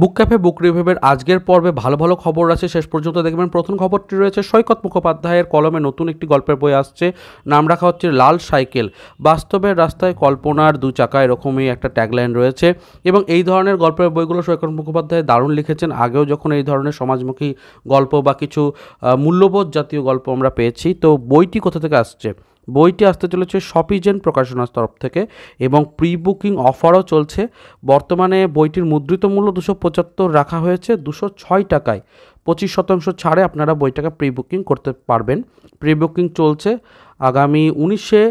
বুক cafe বুক রিভিউয়ের আজকের পর্বে ভালো ভালো খবর আছে, শেষ পর্যন্ত দেখবেন। প্রথম খবরটি রয়েছে সৈকত মুখোপাধ্যায়ের কলমে নতুন একটি গল্পের বই আসছে, নাম রাখা হচ্ছে লাল সাইকেল। বাস্তবের রাস্তায় কল্পনার দু চাকা, এরকমই একটা ট্যাগলাইন রয়েছে। এবং এই ধরনের গল্পের বইগুলো সৈকত মুখোপাধ্যায় দারুণ লিখেছেন। আগেও যখন এই ধরনের সমাজমুখী গল্প বা কিছু মূল্যবোধ জাতীয় গল্প আমরা পেয়েছি। তো বইটি কোথা থেকে আসছে? বইটি আসতে চলেছে শপিজেন প্রকাশনার তরফ থেকে এবং প্রি বুকিং অফারও চলছে। বর্তমানে বইটির মুদ্রিত মূল্য 275 রাখা হয়েছে 206 টাকায়। 25% ছাড়ে আপনারা বইটাকে প্রি বুকিং করতে পারবেন। প্রি বুকিং চলছে আগামী 19শে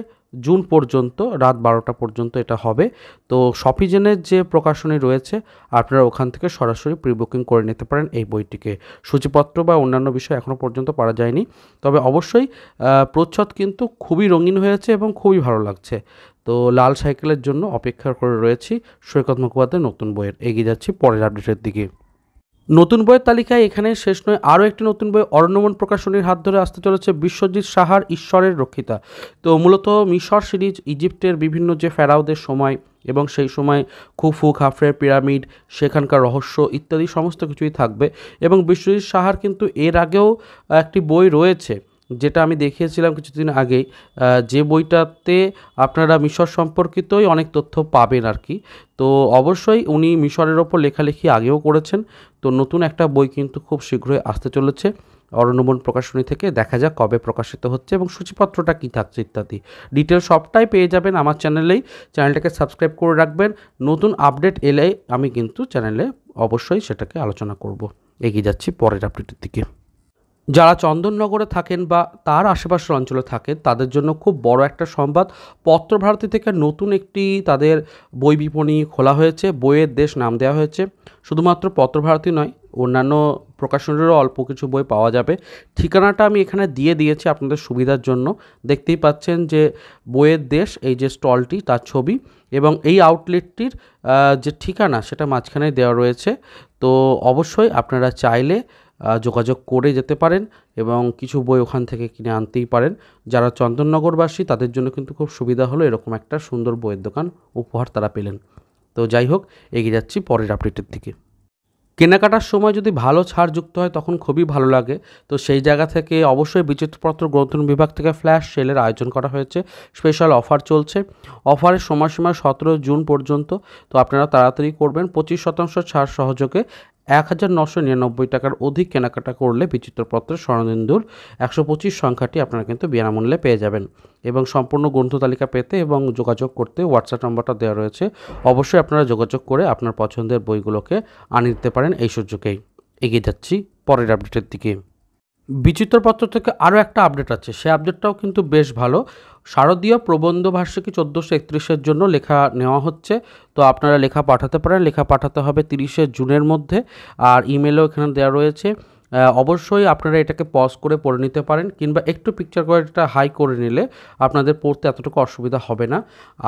জুন পর্যন্ত, রাত 12টা পর্যন্ত এটা হবে। তো শপিজেনের যে প্রকাশনী রয়েছে আপনারা ওখান থেকে সরাসরি প্রি বুকিং করে নিতে পারেন এই বইটিকে। সূচিপত্র বা অন্যান্য বিষয় এখনও পর্যন্ত পাওয়া যায়নি, তবে অবশ্যই প্রচ্ছদ কিন্তু খুবই রঙিন হয়েছে এবং খুবই ভালো লাগছে। তো লাল সাইকেলের জন্য অপেক্ষা করে রয়েছি সৈকত মুখোপাধ্যায়ের নতুন বইয়ের। এগিয়ে যাচ্ছি পরের আপডেটের দিকে। নতুন বইয়ের তালিকায় এখানে শেষ নয়, আরও একটি নতুন বই অরণ্যবন প্রকাশনীর হাত ধরে আসতে চলেছে বিশ্বজিৎ সাহার ঈশ্বরের রক্ষিতা। তো মূলত মিশর সিরিজ, ইজিপ্টের বিভিন্ন যে ফেরাওদের সময় এবং সেই সময় খুফু খাফরের পিরামিড, সেখানকার রহস্য ইত্যাদি সমস্ত কিছুই থাকবে। এবং বিশ্বজিৎ সাহার কিন্তু এর আগেও একটি বই রয়েছে যেটা আমি দেখিয়েছিলাম কিছুদিন আগেই, যে বইটাতে আপনারা মিশর সম্পর্কিতই অনেক তথ্য পাবেন আর কি। তো অবশ্যই উনি মিশরের ওপর লেখালেখি আগেও করেছেন। তো নতুন একটা বই কিন্তু খুব শীঘ্রই আসতে চলেছে অরণ্যবন প্রকাশনী থেকে। দেখা যাক কবে প্রকাশিত হচ্ছে এবং সূচিপত্রটা কী থাকছে ইত্যাদি ডিটেল সবটাই পেয়ে যাবেন আমার চ্যানেলেই। চ্যানেলটাকে সাবস্ক্রাইব করে রাখবেন। নতুন আপডেট এলে আমি কিন্তু চ্যানেলে অবশ্যই সেটাকে আলোচনা করব। এগিয়ে যাচ্ছি পরের আপডেটের দিকে। যারা চন্দননগরে থাকেন বা তার আশেপাশের অঞ্চলে থাকেন তাদের জন্য খুব বড় একটা সংবাদ। পত্রভারতী থেকে নতুন একটি তাদের বই বিপণী খোলা হয়েছে, বইয়ের দেশ নাম দেওয়া হয়েছে। শুধুমাত্র পত্রভারতী নয়, অন্যান্য প্রকাশনেরও অল্প কিছু বই পাওয়া যাবে। ঠিকানাটা আমি এখানে দিয়ে দিয়েছি আপনাদের সুবিধার জন্য। দেখতেই পাচ্ছেন যে বইয়ের দেশ, এই যে স্টলটি তার ছবি এবং এই আউটলেটটির যে ঠিকানা সেটা মাঝখানে দেওয়া রয়েছে। তো অবশ্যই আপনারা চাইলে যোগাযোগ করে যেতে পারেন এবং কিছু বই ওখান থেকে কিনে আনতেই পারেন। যারা চন্দননগরবাসী তাদের জন্য কিন্তু খুব সুবিধা হলো, এরকম একটা সুন্দর বইয়ের দোকান উপহার তারা পেলেন। তো যাই হোক, এগিয়ে যাচ্ছি পরের আপডেটের দিকে। কেনাকাটার সময় যদি ভালো ছাড় যুক্ত হয় তখন খুবই ভালো লাগে। তো সেই জায়গা থেকে অবশ্যই বিচিত্রপত্র গ্রন্থন বিভাগ থেকে ফ্ল্যাশ সেলের আয়োজন করা হয়েছে। স্পেশাল অফার চলছে। অফারের সময়সীমা 17 জুন পর্যন্ত। তো আপনারা তাড়াতাড়ি করবেন। 25% ছাড় সহযোগে 1999 টাকার অধিক কেনাকাটা করলে বিচিত্রপত্রের স্বর্ণেন্দুর 125 সংখ্যাটি আপনারা কিন্তু বিনামূল্যে পেয়ে যাবেন। এবং সম্পূর্ণ গ্রন্থ তালিকা পেতে এবং যোগাযোগ করতে হোয়াটসঅ্যাপ নম্বরটা দেওয়া রয়েছে। অবশ্যই আপনারা যোগাযোগ করে আপনার পছন্দের বইগুলোকে আনিয়ে দিতে পারেন এই সুযোগেই। এগিয়ে যাচ্ছি পরের আপডেটের দিকে। বিচিত্রপত্র থেকে আরও একটা আপডেট আছে, সে আপডেটটাও কিন্তু বেশ ভালো। শারদীয় প্রবন্ধ ভার্ষিকী 1431 জন্য লেখা নেওয়া হচ্ছে। তো আপনারা লেখা পাঠাতে পারেন। লেখা পাঠাতে হবে 30শে জুনের মধ্যে। আর ইমেলও এখানে দেওয়া রয়েছে। অবশ্যই আপনারা এটাকে পজ করে পড়ে নিতে পারেন কিংবা একটু পিকচার কোয়ালিটিটা হাই করে নিলে আপনাদের পড়তে এতটুকু অসুবিধা হবে না।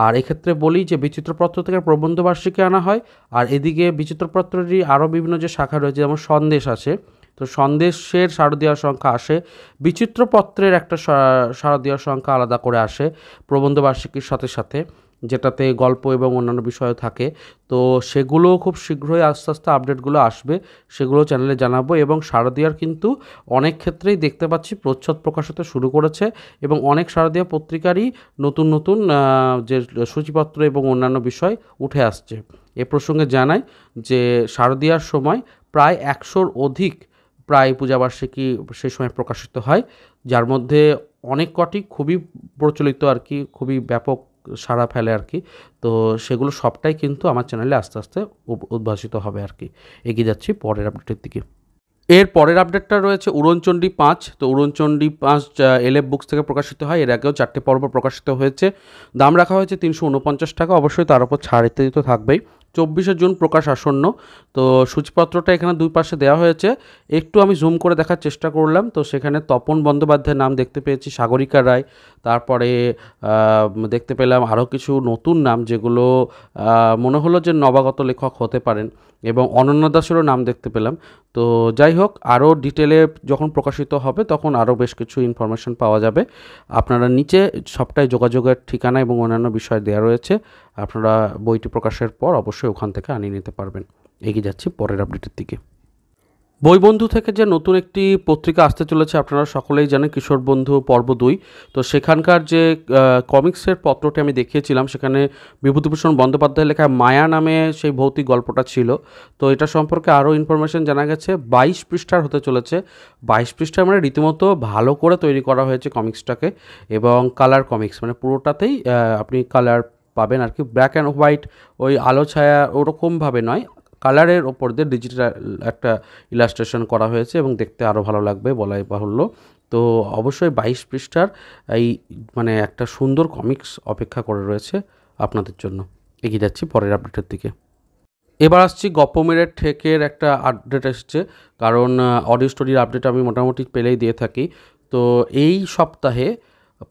আর এক্ষেত্রে বলি যে বিচিত্রপত্র থেকে প্রবন্ধবার্ষিকী আনা হয়, আর এদিকে বিচিত্রপত্রেরই আরও বিভিন্ন যে শাখা রয়েছে, যেমন সন্দেশ আছে, তো সন্দেশের শারদীয় সংখ্যা আসে। বিচিত্রপত্রের একটা শারদীয় সংখ্যা আলাদা করে আসে প্রবন্ধবার্ষিকীর সাথে সাথে, যেটাতে গল্প এবং অন্যান্য বিষয় থাকে। তো সেগুলো খুব শীঘ্রই আস্তে আস্তে আপডেটগুলো আসবে, সেগুলো চ্যানেলে জানাবো। এবং শারদীয়ার কিন্তু অনেক ক্ষেত্রেই দেখতে পাচ্ছি প্রচ্ছদ প্রকাশ হতে শুরু করেছে এবং অনেক শারদীয়া পত্রিকারই নতুন নতুন যে সূচিপত্র এবং অন্যান্য বিষয় উঠে আসছে। এ প্রসঙ্গে জানাই যে শারদীয়ার সময় প্রায় 100-র অধিক প্রায় পূজাবার্ষিকী সেই সময় প্রকাশিত হয়, যার মধ্যে অনেক কটি খুবই প্রচলিত আর কি, খুবই ব্যাপক সাড়া ফেলে আর কি। তো সেগুলো সবটাই কিন্তু আমার চ্যানেলে আস্তে আস্তে উদ্ভাসিত হবে আর কি। এগিয়ে যাচ্ছি পরের আপডেটের দিকে। এর পরের আপডেটটা রয়েছে উড়নচণ্ডী 5। তো উড়নচণ্ডী 5 এলএফ বুকস থেকে প্রকাশিত হয়। এর আগেও 4টে পর্ব প্রকাশিত হয়েছে। দাম রাখা হয়েছে 349 টাকা। অবশ্যই তার উপর ছাড় ইত্যাদি তো থাকবেই। 24শে জুন প্রকাশ আসন্ন। তো সূচিপত্রটা এখানে দুই পাশে দেওয়া হয়েছে। একটু আমি জুম করে দেখার চেষ্টা করলাম। তো সেখানে তপন বন্দ্যোপাধ্যায়ের নাম দেখতে পেয়েছি, সাগরিকা রায়, তারপরে দেখতে পেলাম আরও কিছু নতুন নাম যেগুলো মনে হলো যে নবাগত লেখক হতে পারেন, এবং অনন্য দাসেরও নাম দেখতে পেলাম। তো যাই হোক, আরও ডিটেলে যখন প্রকাশিত হবে তখন আরও বেশ কিছু ইনফরমেশন পাওয়া যাবে। আপনারা নিচে সবটাই যোগাযোগের ঠিকানা এবং অন্যান্য বিষয় দেওয়া রয়েছে। আপনারা বইটি প্রকাশের পর অবশ্যই ওখান থেকে আনিয়ে নিতে পারবেন। এগিয়ে যাচ্ছি পরের আপডেটের দিকে। বইবন্ধু থেকে যে নতুন একটি পত্রিকা আসতে চলেছে আপনারা সকলেই জানেন, কিশোর বন্ধু পর্ব 2। তো সেখানকার যে কমিক্সের পত্রটি আমি দেখিয়েছিলাম, সেখানে বিভূতিভূষণ বন্দ্যোপাধ্যায়ের লেখা মায়া নামে সেই ভৌতিক গল্পটা ছিল। তো এটা সম্পর্কে আরও ইনফরমেশন জানা গেছে, 22 পৃষ্ঠার হতে চলেছে। 22 পৃষ্ঠার মানে রীতিমতো ভালো করে তৈরি করা হয়েছে কমিক্সটাকে, এবং কালার কমিক্স মানে পুরোটাতেই আপনি কালার পাবেন আর কি, ব্ল্যাক অ্যান্ড হোয়াইট ওই আলো ছায়া ওরকমভাবে নয়, কালারের ওপর দিয়ে ডিজিটাল একটা ইলাস্ট্রেশন করা হয়েছে এবং দেখতে আরও ভালো লাগবে বলাই বাহুল্য। তো অবশ্যই 22 পৃষ্ঠার এই মানে একটা সুন্দর কমিক্স অপেক্ষা করে রয়েছে আপনাদের জন্য। এগিয়ে যাচ্ছি পরের আপডেটের দিকে। এবার আসছি গপ্পমেরের ঠেকের একটা আপডেট এসছে, কারণ অডিও স্টোরির আপডেট আমি মোটামুটি পেলেই দিয়ে থাকি। তো এই সপ্তাহে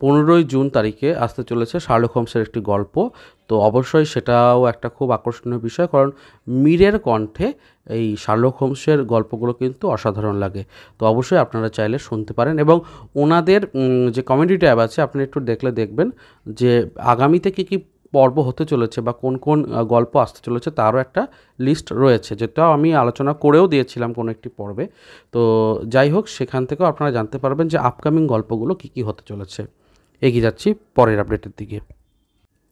15ই জুন তারিখে আসতে চলেছে শার্লক হোমসের একটি গল্প। তো অবশ্যই সেটাও একটা খুব আকর্ষণীয় বিষয়, কারণ মীরের কণ্ঠে এই শার্লক হোমসের গল্পগুলো কিন্তু অসাধারণ লাগে। তো অবশ্যই আপনারা চাইলে শুনতে পারেন, এবং ওনাদের যে কমেডি ট্যাব আছে আপনি একটু দেখলে দেখবেন যে আগামীতে কী কী পর্ব হতে চলেছে বা কোন কোন গল্প আসতে চলেছে তারও একটা লিস্ট রয়েছে, যেটা আমি আলোচনা করেও দিয়েছিলাম কোনো একটি পর্বে। তো যাই হোক, সেখান থেকেও আপনারা জানতে পারবেন যে আপকামিং গল্পগুলো কী কী হতে চলেছে। এগিয়ে যাচ্ছি পরের আপডেটের দিকে।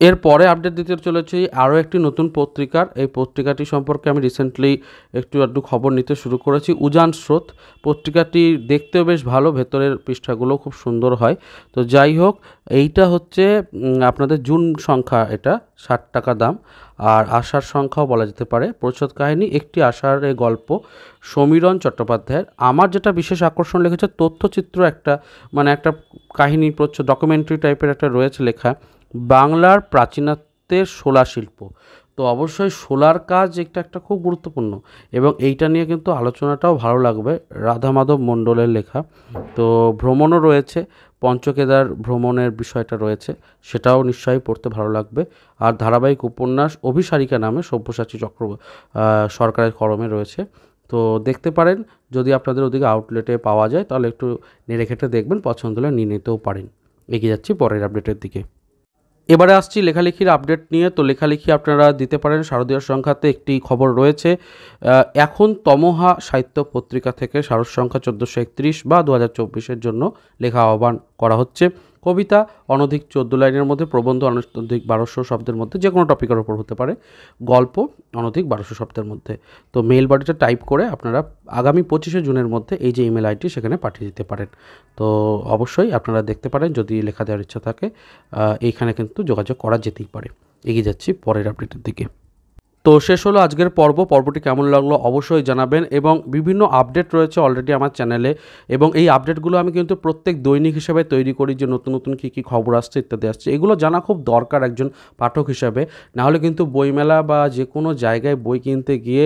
এরপরে আপডেট দিতে চলেছি আরও একটি নতুন পত্রিকার। এই পত্রিকাটি সম্পর্কে আমি রিসেন্টলি একটু খবর নিতে শুরু করেছি। উজান স্রোত পত্রিকাটি দেখতেও বেশ ভালো, ভেতরের পৃষ্ঠাগুলো খুব সুন্দর হয়। তো যাই হোক, এইটা হচ্ছে আপনাদের জুন সংখ্যা, এটা 60 টাকা দাম। আর আশার সংখ্যাও বলা যেতে পারে। প্রচ্ছদ কাহিনী একটি আশার গল্প, সমীরণ চট্টোপাধ্যায়ের। আমার যেটা বিশেষ আকর্ষণ লেগেছে, তথ্যচিত্র একটা মানে একটা কাহিনী প্রচ্ছদ ডকুমেন্টারি টাইপের একটা রয়েছে লেখা, বাংলার প্রাচীনত্বের শোলা শিল্প। তো অবশ্যই শোলার কাজ একটা খুব গুরুত্বপূর্ণ, এবং এইটা নিয়ে কিন্তু আলোচনাটাও ভালো লাগবে। রাধা মাধব মণ্ডলের লেখা। তো ভ্রমণও রয়েছে, পঞ্চকেদার ভ্রমণের বিষয়টা রয়েছে, সেটাও নিশ্চয়ই পড়তে ভালো লাগবে। আর ধারাবাহিক উপন্যাস অভিসারিকা নামে সব্যসাচী সরকারের কলমে রয়েছে। তো দেখতে পারেন, যদি আপনাদের ওদিকে আউটলেটে পাওয়া যায় তাহলে একটু নেড়ে ঘেটে দেখবেন, পছন্দ হলে নিয়ে নিতেও পারেন। এগিয়ে যাচ্ছি পরের আপডেটের দিকে। এবারে আসছি লেখালেখির আপডেট নিয়ে। তো লেখালেখি আপনারা দিতে পারেন, শারদীয় সংখ্যাতে একটি খবর রয়েছে। এখন তমহা সাহিত্য পত্রিকা থেকে শারদ সংখ্যা 1431 বা 2024-এর জন্য লেখা আহ্বান করা হচ্ছে। কবিতা অনধিক 14 লাইনের মধ্যে, প্রবন্ধ অনধিক 1200 শব্দের মধ্যে, যে কোনো টপিকের ওপর হতে পারে, গল্প অনধিক 1200 শব্দের মধ্যে। তো মেল বডিটা টাইপ করে আপনারা আগামী 25শে জুনের মধ্যে এই যে ইমেল আইডি সেখানে পাঠিয়ে দিতে পারেন। তো অবশ্যই আপনারা দেখতে পারেন, যদি লেখা দেওয়ার ইচ্ছা থাকে এইখানে কিন্তু যোগাযোগ করা যেতেই পারে। এগিয়ে যাচ্ছি পরের আপডেটের দিকে। তো শেষ হলো আজকের পর্বটি কেমন লাগলো অবশ্যই জানাবেন, এবং বিভিন্ন আপডেট রয়েছে অলরেডি আমার চ্যানেলে, এবং এই আপডেটগুলো আমি কিন্তু প্রত্যেক দৈনিক হিসেবে তৈরি করি, যে নতুন নতুন কী কী খবর আসছে ইত্যাদি আসছে, এগুলো জানা খুব দরকার একজন পাঠক হিসাবে। নাহলে কিন্তু বইমেলা বা যে কোনো জায়গায় বই কিনতে গিয়ে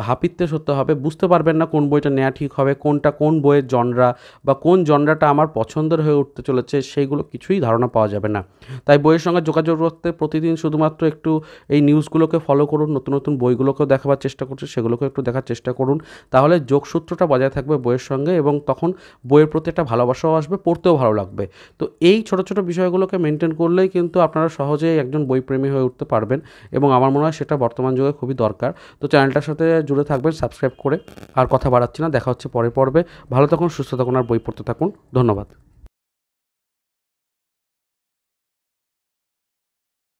হাপিত্যেশ হতে হবে, বুঝতে পারবেন না কোন বইটা নেওয়া ঠিক হবে, কোনটা কোন বইয়ের জনরা বা কোন জনরাটা আমার পছন্দের হয়ে উঠতে চলেছে, সেইগুলো কিছুই ধারণা পাওয়া যাবে না। তাই বইয়ের সঙ্গে যোগাযোগ করতে প্রতিদিন শুধুমাত্র একটু এই নিউজগুলোকে ফলো করুন, নতুন নতুন বইগুলোকেও দেখাবার চেষ্টা করছি, সেগুলোকে একটু দেখার চেষ্টা করুন। তাহলে যোগসূত্রটা বজায় থাকবে বইয়ের সঙ্গে, এবং তখন বইয়ের প্রতি একটা ভালোবাসাও আসবে, পড়তেও ভালো লাগবে। তো এই ছোটো ছোটো বিষয়গুলোকে মেনটেন করলেই কিন্তু আপনারা সহজেই একজন বইপ্রেমী হয়ে উঠতে পারবেন, এবং আমার মনে হয় সেটা বর্তমান যুগে খুবই দরকার। তো চ্যানেলটার সাথে জুড়ে থাকবেন সাবস্ক্রাইব করে। আর কথা বাড়াচ্ছি না, দেখা হচ্ছে পরের পর্বে। ভালো থাকুন, সুস্থ থাকুন, আর বই পড়তে থাকুন। ধন্যবাদ।